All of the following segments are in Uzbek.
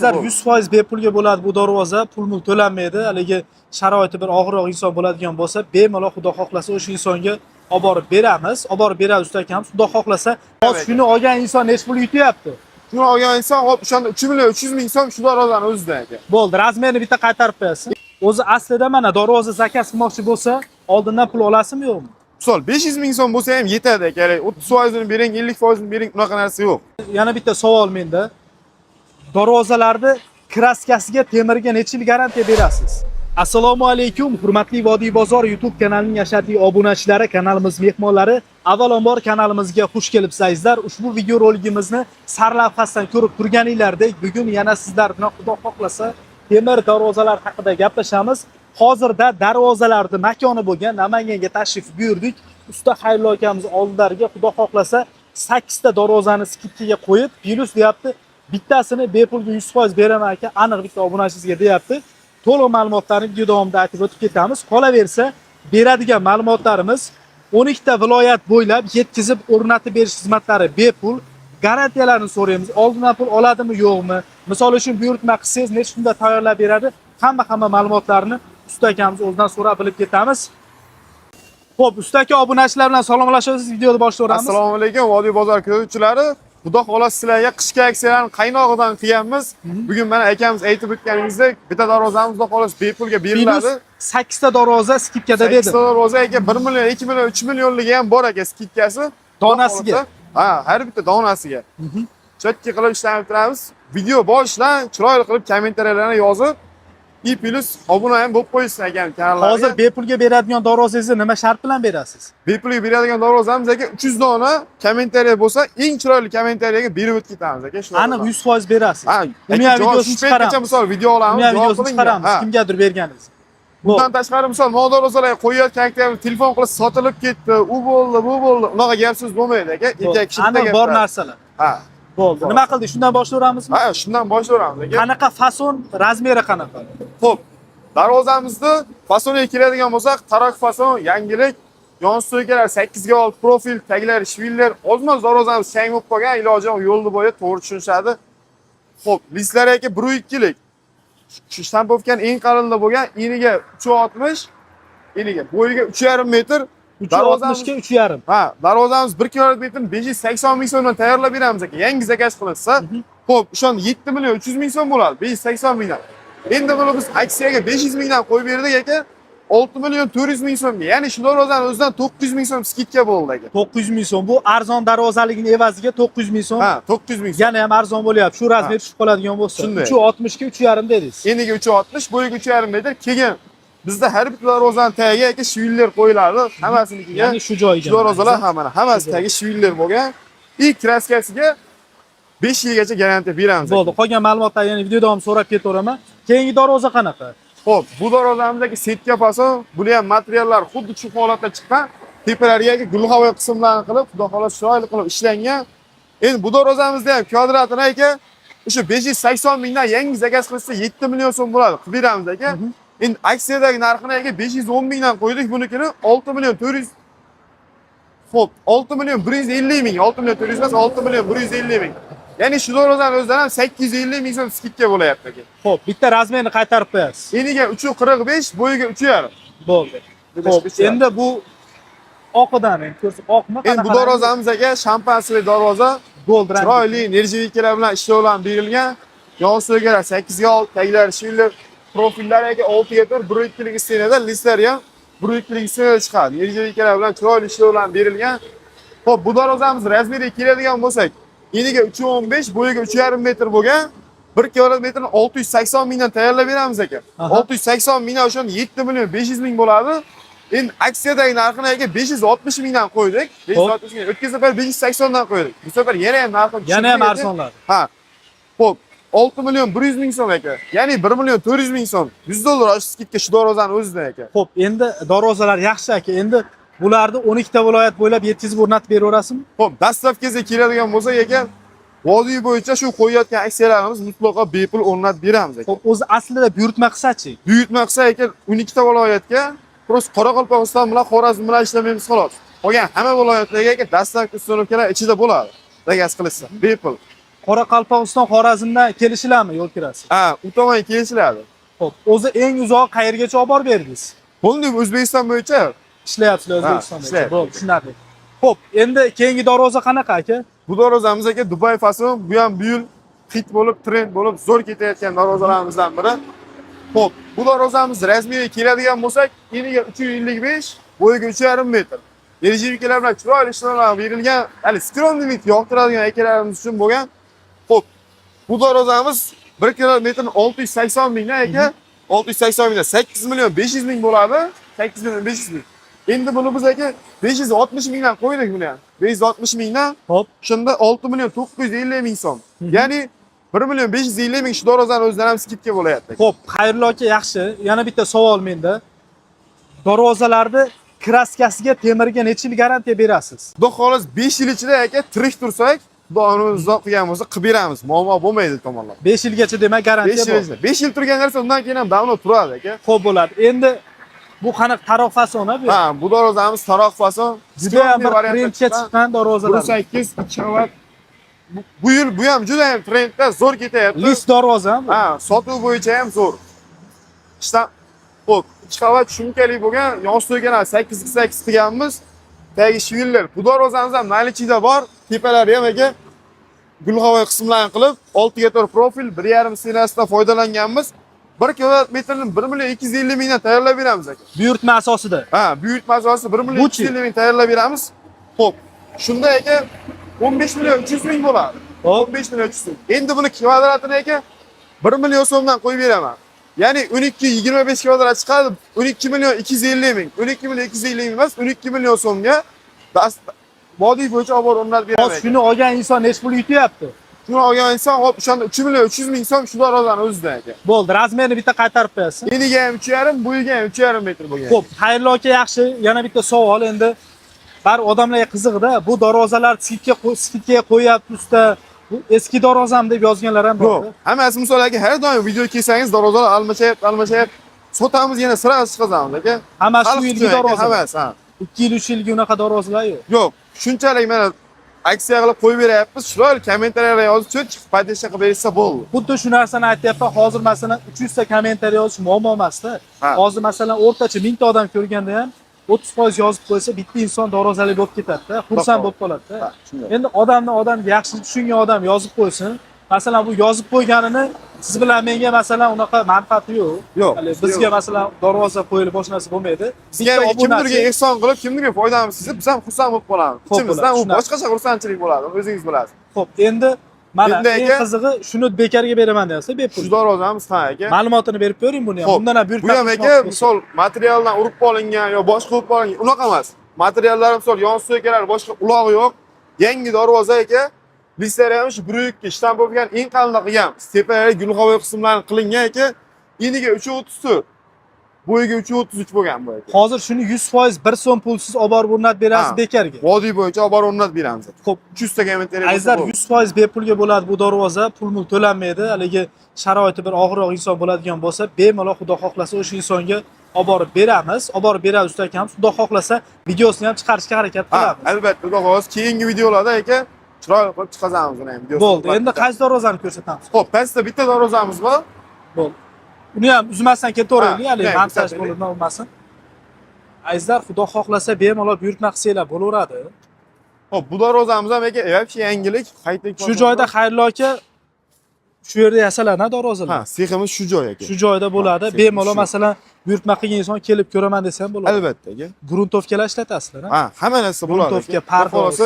Azizlar 100% bepulga bo'ladi bu darvoza, pul to'lanmaydi. Haligi sharoiti bir og'irroq inson bo'ladigan bo'lsa, bemalol Xudo xohlasa o'sha insonga olib borib beramiz. Olib borib beramiz ustakamiz. Xudo xohlasa, hozir shuni olgan inson nech pul yutyapti? Shuni olgan inson hop o'shanda 3 million 300 ming so'm shu darvozani o'zidan aka. Bo'ldi, razmerini bitta qaytarib qo'yasiz. O'zi aslida mana darvoza zakaz qilmoqchi bo'lsa, oldindan pul olasizmi yo'qmi? Misol 500 ming so'm bo'lsa ham yetadi aka. 30% ni bering, 50% ni bering, unaqa narsa yo'q. Yana bitta savol menda. Darvozalarni kraskasiga, temirga necha yil garantiya berasiz? Assalomu alaykum, hurmatli Vodiy bozor YouTube kanalining ashaddiy obunachilari, kanalimiz mehmonlari. Avvalambor kanalimizga xush kelibsizlar. Ushbu video roligimizni sarlavhasidan ko'rib turganinglardek, bugun yana sizlar bilan Xudo xohlasa temir darvozalar haqida gaplashamiz. Hozirda darvozalarning makoni bo'lgan Namanganga tashrif buyurdik. Usta Xayrullo akamiz oldilariga Xudo xohlasa 8 ta darvozani skidkaga qo'yib, plus deyapti, bittasini bepulga 100% beraman aka, aniq bitta obunachingizga deyapti. To'liq ma'lumotlarni video davomida aytib o'tib ketamiz. Qolaversa, beradigan ma'lumotlarimiz 12 ta viloyat bo'ylab yetkazib o'rnatib berish xizmatlari bepul. Garantiyalarni so'raymiz. Oldindan pul oladimi, yo'qmi? Misol uchun buyurtma qilsangiz necha kunda tayyorlab beradi? Hamma ma'lumotlarni usta akamiz o'zidan so'rab bilib ketamiz. Xo'p, usta aka, obunachilar bilan salomlashamiz, videoni boshlaymiz. Assalomu alaykum Vodiy bozor kuzatuvchilari. Xudo xohlasa sizlarga qishki aksiyalarni qaynog'idan qilganmiz. Bugun mana akamiz aytib o'tganingizdek, bitta darvozamiz Xudo xohlasa bepulga beriladi. 8 ta darvoza skidkada dedi. 8 ta darvoza aka 1 million, 2 million, 3 millionligi ham bor aka skidkasi. Donasiga. Ha, har bitta donasiga. Chotki qilib ishlanib turamiz. Video boshidan chiroyli qilib kommentariyalarni yozib, plus obuna ham bo'lib qo'yishsin ekan kanallarga. Hozir bepulga beradigan darvozangizni nima shart bilan berasiz? Bepulga beradigan darvozamiz aka 300 dona kommentariya bo'lsa, eng chiroyli kommentariyaga berib o'tib ketamiz aka. Aniq 100% berasiz. Ha, uni ham videosini chiqaramiz. Misol video olamiz, javob chiqaramiz. Kimgadir berganingiz. Bundan tashqari misol darvozalarga qo'yayotgan telefon qilib sotilib ketdi, u bo'ldi, bu bo'ldi. Unaqa gap so'z bo'lmaydi aka. Ikki kishi aniq bor narsalar. Ha. Bo'ldi. Nima qildik? Shundan boshlayveramizmi? Ha, shundan boshlayveramiz aka. Qanaqa fason, razmeri qanaqa? Xo'p, darvozamizni fasoniga keladigan bo'lsak, tarak fason, yangilik, yon stoykalar 8 ga 6 profil, taglar, shvillar, ozmoz darvozamiz chang bo'lib qolgan, iloji yo'q, yo'lni bo'yi to'g'ri tushunishadi. Xo'p, listlari aka 1.2 lik. Shu shtampovkan eng qalinda bo'lgan, eniga 3.60, eniga bo'yiga 3.5 metr. 3.60 ga 3.5. Ha, darvozamiz 1 kvadrat 580 ming so'mdan tayyorlab beramiz aka. Yangi zakaz qilinsa, xo'p, o'shanda 7 million 300 ming so'm bo'ladi, 580 mingdan. Endi buni biz aksiyaga 500 mingdan qo'yib berdik aka. 6 million 400 ming so'mga. Ya'ni shu darvozani o'zidan 900 ming so'm skidka bo'ldi aka. 900 ming so'm. Bu arzon darvozaligining evaziga 900 ming so'm. Ha, 900 ming so'm. Yana ham arzon bo'lyapti. Shu razmer tushib qoladigan bo'lsa. 3.60 ga 3.5 dedingiz. Eniga 3.60, bo'yiga 3.5 metr. Keyin bizda har bir darvozani tagiga aka shvillar qo'yiladi. Hammasinikiga. Ya'ni shu joyiga. Shu darvozalar hammasi tagi shvillar bo'lgan. Ilk kraskasiga 5 yilgacha garantiya beramiz. Bo'ldi. Qolgan ma'lumotlarni yana video davomida so'rab ketaveraman. Keyingi darvoza qanaqa? Xo'p, bu darvozamizdagi setka fason, buni ham materiallar xuddi shu holatda chiqqan. Tepalariga gulxavoy qismlarni qilib, xudo xohlasa chiroyli qilib ishlangan. Endi bu darvozamizda ham kvadratini aka o'sha 580 mingdan yangi zakaz qilsa 7 million so'm bo'ladi. Qilib beramiz aka. Endi aksiyadagi narxini aka 510 mingdan qo'ydik, bunikini 6 million 400. Xo'p, 6 million 150 ming, 6 million 400 emas, 6 million 150 ming. Ya'ni shu darvozani o'zidan ham 850 ming so'm skidka bo'layapti aka. Xo'p, bitta razmerni qaytarib qo'yasiz. Eniga 3.45, bo'yiga 3.5. Bo'ldi. Xo'p, endi bu oqidan endi ko'rsak oqmi? Endi bu darvozamiz aka shampansiya darvoza, gold rang. chiroyli nerjivikalar bilan ishlovlar berilgan. Yon stoykalar 8 ga 6, taglar, shvillar, profillari aka 6 ga 4, 1.2 lik stenada, listlari ham 1.2 lik stenada chiqadi. Nerjivikalar bilan chiroyli ishlovlar berilgan. Xo'p, bu darvozamiz razmeriga keladigan bo'lsak, eniga 3.15, bo'yiga 3.5 metr bo'lgan. 1 kvadrat metrni 680 mingdan tayyorlab beramiz aka. 680 mingdan o'shani 7 million 500 ming bo'ladi. Endi aksiyadagi narxini aka 560 mingdan qo'ydik. 560 ming. O'tgan safar 580 dan qo'ydik. Bu safar yana ham narxi tushdi. Yana ham arzonladi. Ha. Xo'p, 6 million 100 ming so'm aka. Ya'ni 1 million 400 ming so'm. 100 dollar skidka shu darvozani o'zidan aka. Xo'p, endi darvozalar yaxshi aka. Endi bularni 12 ta viloyat bo'ylab yetkazib o'rnatib beraverasizmi? Xo'p, dastavkasiga keladigan bo'lsa aka, Vodiy bo'yicha shu qo'yayotgan aksiyalarimiz mutlaqo bepul o'rnatib beramiz aka. Xo'p, o'zi aslida buyurtma qilsa-chi? Buyurtma qilsa aka 12 ta viloyatga, prosta Qoraqalpog'iston bilan Xorazm bilan ishlamaymiz xolos. Qolgan hamma viloyatlarga aka dastavka uстановkalar ichida bo'ladi. Zakaz qilsa bepul. Qoraqalpog'iston, Xorazmdan kelishilarmi yo'l kirasi? Ha, u tomon kelishiladi. Xo'p, o'zi eng uzoq qayergacha olib borib berdingiz? Buni O'zbekiston bo'yicha Ishlayapsizlar O'zbekistonda. ishlayapti. Bo'ldi, tushunarli. Xo'p, endi keyingi darvoza qanaqa aka? bu darvozamiz aka Dubai fason, bu ham bu yil hit bo'lib, trend bo'lib, zo'r ketayotgan darvozalarimizdan biri. Xo'p, bu darvozamiz rasmiy keladigan bo'lsak, eniga 355, bo'yiga 3,5 metr. Yerjivikalar bilan chiroyli ishlangan berilgan, hali skromlik yoqtiradigan akalarimiz uchun bo'lgan. Xo'p, bu darvozamiz 1 kilometrni 680 mingdan aka, 680 mingdan 8 million 500 ming bo'ladi. 8 million 500 ming. Endi buni biz aka 560 mingdan qo'ydik buni ham. 560 mingdan. Xo'p, Shunda 6 million 950 ming so'm. Ya'ni 1 million 550 ming shu darvozani o'zidan ham skidka bo'layapti. xo'p, xayrli aka, yaxshi. Yana bitta savol menda. Darvozalarni kraskasiga, temirga necha yil garantiya berasiz? Xudo xolos 5 yil ichida aka tirik tursak, xudoning uzoq qilgan bo'lsa qilib beramiz. Muammo bo'lmaydi tomonlar. 5 yilgacha demak 5 garantiya yil bor. ichida. 5 yil turgan narsa undan keyin ham davlat turadi aka. Xo'p bo'ladi. Endi bu qanaqa taroq fasoni bu? Ha, bu darvozamiz taroq fason. Juda ham bir trendga chiqqan darvozalar. 8 2 qavat. Bu yil bu ham juda ham trendda zo'r ketyapti. List darvoza ham. Ha, sotuv bo'yicha ham zo'r. Ishdan xo'p, 2 qavat shumkali bo'lgan, yostiqga 8x8 qilganmiz. Tagi shvillar. Bu darvozamiz ham nalichida bor. Tepalari ham aka gulg'avoy qismlarni qilib, 6 ga to'g'ri profil, 1,5 sinasidan foydalanganmiz. 1 kilometrni 1 million 250 mingdan tayyorlab beramiz aka. Buyurtma asosida. Ha, buyurtma asosida 1 million 250 ming tayyorlab beramiz. Xo'p, shunda aka 15 million 300 ming bo'ladi. 15 million 300 ming. Endi buni kvadratini aka 1 million so'mdan qo'yib beraman. Ya'ni 12-25 kvadrat chiqadi, 12 million 250 ming. 12 million 250 ming emas, 12 million so'mga vodiy bo'yicha olib borib o'rnatib beraman. Hozir shuni olgan inson nech pul yutyapti? Shuni olgan inson hop o'shanda 3 million 300 ming so'm shu darvozani o'zidan aka. Bo'ldi, razmerini bitta qaytarib qo'yasiz. Eniga ham 3,5, bo'yiga ham 3,5 metr bo'lgan. Xo'p, xayrli aka, yaxshi. Yana bitta savol endi. Bar odamlarga qiziqda, bu darvozalar skidga qo'yapti usta. Bu eski darvozam deb yozganlar ham bor. Hammasi misol aka har doim video kelsangiz darvozalar almashayapti. Sotamiz yana sirasiz chiqazamiz aka. Hammasi shu yilgi darvoza. Hammasi, ha. 2 yil, 3 yilga unaqa darvozalar yo'q. Yo'q, shunchalik mana aksiya qilib qo'yib beryapmiz. Chiroyli kommentariylarga yozib, podesha qilib bersa bo'ldi. Xuddi shu narsani aytyapman. Hozir masalan 300 ta kommentariy yozish muammo emas-da. Ha. Hozir masalan o'rtacha 1000 ta odam ko'rganda ham 30% yozib qo'ysa, bitta inson darvozali bo'lib ketadi-da, xursand bo'lib qoladi-da. Endi odam yaxshi tushungan odam yozib qo'ysin. Masalan, bu yozib qo'yganini siz bilan menga masalan unaqa manfaati yo'q. Yo'q. Bizga masalan darvoza qo'yilib bosh narsa bo'lmaydi. Bizga kimdirga ehson qilib, kimdirga foydamiz sezib, biz ham xursand bo'lib qolamiz. Ichimizdan u boshqacha xursandchilik bo'ladi, o'zingiz bilasiz. Xo'p, endi mana eng qizig'i shuni bekarga beraman deyapsiz, bepul. Shu darvozamiz ha aka. Ma'lumotini berib ko'ring buni ham. Bundan ham buyurtma. Bu ham aka, misol materialdan urib olingan yo boshqa urib olingan, unaqa emas. Materiallar misol yon so'kalar, boshqa ulog'i yo'q. Yangi darvoza aka. Lislari ham shu bruyukka ishdan bo'lgan eng qalin qilgan. Tepalari gulg'avoy qismlarni qilingan aka. Eniga 334. Bo'yiga 333 bo'lgan bu aka. Hozir shuni 100% 1 so'm pulsiz olib borib o'rnatib berasiz bekarga. Vodiy bo'yicha olib borib o'rnatib beramiz. Xo'p, 300 ta kommentariy. Azizlar 100% bepulga bo'ladi bu darvoza, pul to'lanmaydi. Haligi sharoiti bir og'irroq inson bo'ladigan bo'lsa, bemalol Xudo xohlasa o'sha insonga olib borib beramiz. Olib borib beramiz ustakamiz. Xudo xohlasa videosini ham chiqarishga harakat qilamiz. Albatta, Xudo xohlasa keyingi videolarda aka chiroyli qilib chiqazamiz uni ham videosini. Bo'ldi. Endi qaysi darvozani ko'rsatamiz? Xo'p, pastda bitta darvozamiz bor. Bo'ldi. Uni ham uzmasdan ketaveraylik, hali montaj bo'ladigan bo'lmasin. Azizlar, Xudo xohlasa bemalol buyurtma qilsanglar bo'laveradi. Xo'p, bu darvozamiz ham aka, вообще yangilik, qayta Shu joyda xayrli aka shu yerda yasalarni darvozalar. Ha, seximiz shu joy aka. Shu joyda bo'ladi. Bemalol masalan buyurtma qilgan inson kelib ko'raman desa ham bo'ladi. Albatta aka. Gruntovkalar ishlatasizlar, ha? Hamma narsa bo'ladi. Gruntovka, pardoz.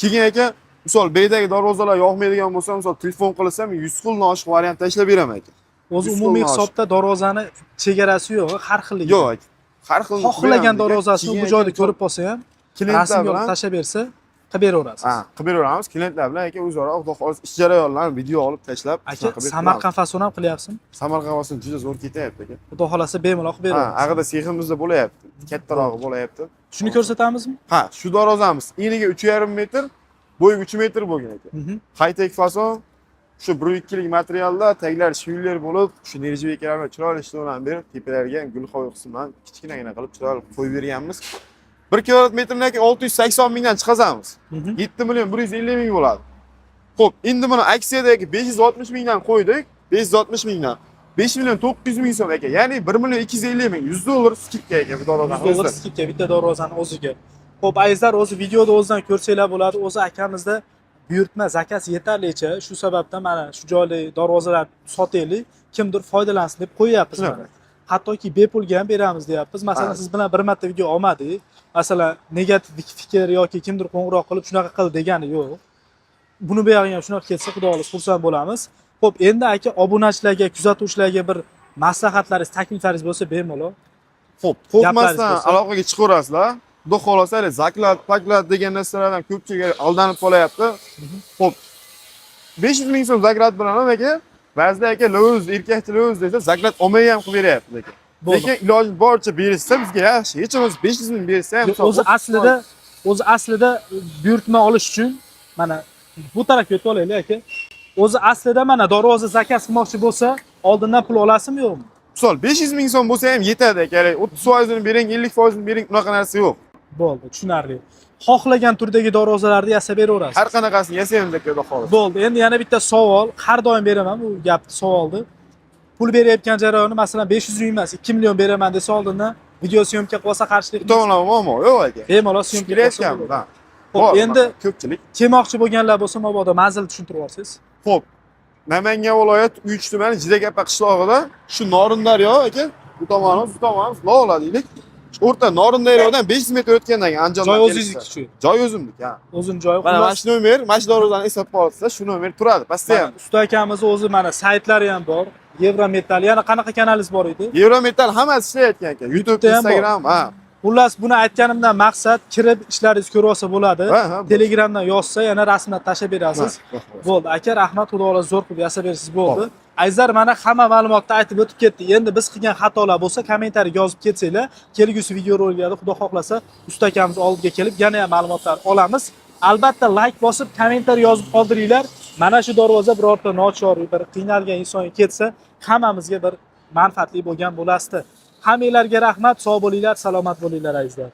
Keyin aka, misol beydagi darvozalar yoqmaydigan bo'lsa, misol telefon qilsam 100 xildan oshiq variant tashlab beraman aka. O'zi umumiy hisobda darvozani chegarasi yo'q, har xilligi. Yo'q aka. Har xil xohlagan darvozasini bu joyda ko'rib qolsa ham, klientlar bilan tashlab bersa, qilib beraverasiz. Ha, qilib beraveramiz. Klientlar bilan aka o'zaro Xudo xohlasa ish jarayonlarini video olib tashlab, aka Samarqand fasoni ham qilyapsizmi? Samarqand fasoni juda zo'r ketyapti aka. Xudo xohlasa bemalol qilib beramiz. Ha, ag'ida seximizda bo'layapti. Kattarog'i bo'layapti. Shuni ko'rsatamizmi? Ha, shu darvozamiz eniga 3,5 metr, bo'yiga 3 metr bo'lgan aka. High-tech fason, shu 1-2 lik materialda taglar shvillar bo'lib, shu nerjivekalarni chiroyli ishlardan berib, tepalariga gulxoy qismlarni kichkinagina qilib chiroyli qo'yib berganmiz. 1 kvadrat metrdan 680 mingdan chiqazamiz. 7 million 150 ming bo'ladi. Xo'p, endi buni aksiyadagi 560 mingdan qo'ydik. 560 mingdan. 5 million 900 ming so'm ekan. Ya'ni 1 million 250 ming $100 skidka ekan bu darozani. $100 skidka bitta darvozani o'ziga. Xo'p, azizlar, o'zi videoda o'zidan ko'rsanglar bo'ladi. O'zi akamizda buyurtma zakaz yetarlicha. Shu sababdan mana shu joyli darvozalar sotaylik, kimdir foydalansin deb qo'yyapmiz mana. Hattoki bepulga ham beramiz deyapmiz. Masalan, siz bilan bir marta video olmadik. Masalan, negativ fikr yoki kimdir qo'ng'iroq qilib shunaqa qil degani yo'q. Buni buyog'iga ham shunaqa ketsa, xudo xohlasa xursand bo'lamiz. Xo'p, endi aka obunachilarga, kuzatuvchilarga bir maslahatlaringiz, takliflaringiz bo'lsa bemalol. Xo'p, qo'rqmasdan aloqaga chiqaverasizlar. Xudo xohlasa, zaklat, paklat degan narsalardan ko'pchilik aldanib qolyapti. Xo'p, 500 ming so'm zaklat bilan ham aka, ba'zida aka lo'z, erkakchi lo'z desa, zaklat olmay ham qilib beryapti aka. Lekin iloji boricha berishsa bizga yaxshi. Hech bo'lmasa 500 ming bersa ham o'zi aslida buyurtma olish uchun mana bu tarafga o'tib olaylik aka. O'zi aslida mana darvoza zakaz qilmoqchi bo'lsa, oldindan pul olasizmi yo'qmi? Misol 500 ming so'm bo'lsa ham yetadi aka. 30% ni bering, 50% ni bering, unaqa narsa yo'q. Bo'ldi, tushunarli. Xohlagan turdagi darvozalarni yasab beraverasiz. Har qanaqasini yasaymiz aka, xudo xohlasa. Bo'ldi. Endi yana bitta savol, har doim beraman bu gapni, savolni. Pul berayotgan jarayonni masalan 500 ming emas, 2 million beraman desa oldindan video syomka qilsa qarshilik to'g'rimi, muammo yo'q aka. bemalol syomka kelayotganmiz, ha. Xo'p, endi ko'pchilik kelmoqchi bo'lganlar bo'lsa, mabodo manzil tushuntirib yuborsangiz. Xo'p, Namangan viloyat Uych tumani Jidagapa qishlog'ida shu Norindaryo aka, bu tomonimiz Lola deylik. O'rta Norindaryodan 500 metr o'tgandan keyin Andijondan Joy o'zingizniki shu. Joy o'zimniki, ha. O'zim joy. Mana shu nomer, mana shu darvozani eslab qolsa, shu nomer turadi, pastda ham. Usta akamiz o'zi mana saytlari ham bor. Evrometal, yana qanaqa kanalingiz bor edi? Evrometal hammasi ishlayotgan ekan. YouTube, Instagram, ha. Xullas, buni aytganimdan maqsad kirib ishlaringizni ko'rib olsa bo'ladi. Telegramdan yozsa, yana rasmlar tashlab berasiz. Bo'ldi. Aka, rahmat, xudo xohlasa zo'r qilib yasab bersiz, bo'ldi. Azizlar, mana hamma ma'lumotni aytib o'tib ketdi. Endi biz qilgan xatolar bo'lsa, kommentariyaga yozib ketsanglar, kelgusi video roliklarda xudo xohlasa usta akamiz oldiga kelib yana ham ma'lumotlar olamiz. Albatta like bosib, kommentariy yozib qoldiringlar. Mana shu darvoza birorta nochor, bir qiynalgan insonga ketsa, hammamizga bir manfaatli bo'lgan bo'lasdi. Hammanglarga rahmat, sog' bo'linglar, salomat bo'linglar azizlar.